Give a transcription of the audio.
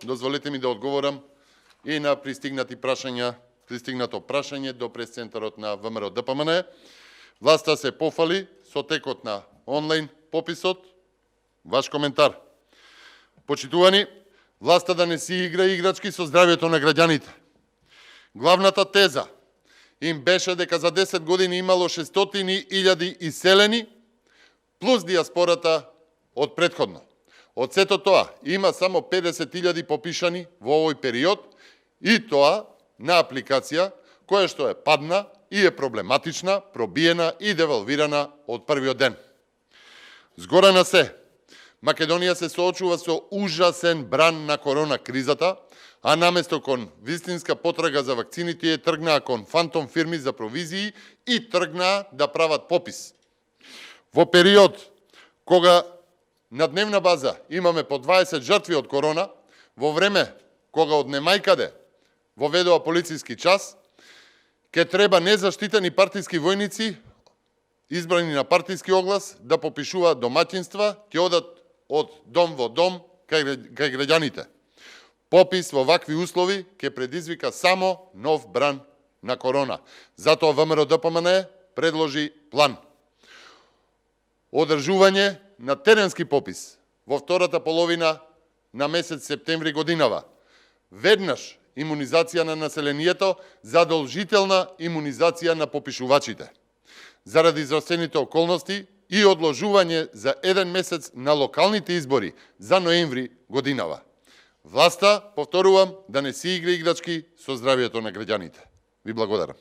Дозволете ми да одговорам и на пристигнато прашање до прес-центарот на ВМРО ДПМН. Власта се пофали со текот на онлайн пописот. Ваш коментар. Почитувани, власта да не си игра играчки со здравјето на граѓаните. Главната теза им беше дека за 10 години имало 600.000 иселени плюс диаспората од претходно. Од сето тоа има само 50.000 попишани во овој период и тоа на апликација која што е падна и е проблематична, пробиена и девалвирана од првиот ден. Згора на се, Македонија се соочува со ужасен бран на корона кризата, а наместо кон вистинска потрага за вакцините тргнаа кон фантом фирми за провизии и тргнаа да прават попис. Во период кога на дневна база имаме по 20 жртви од корона, во време кога од немајкаде воведува полициски час, ке треба незаштитени партиски војници, избрани на партиски оглас, да попишуваат домаќинства, ќе одат од дом во дом кај граѓаните. Попис во вакви услови ќе предизвика само нов бран на корона. Затоа ВМРО ДПМН предложи план. Одржување на теренски попис во втората половина на месец септември годинава. Веднаш имунизација на населението, задолжителна имунизација на попишувачите. Заради здравствените околности и одложување за 1 месец на локалните избори за ноември годинава. Власта, повторувам, да не си игра играчки со здравјето на граѓаните. Ви благодарам.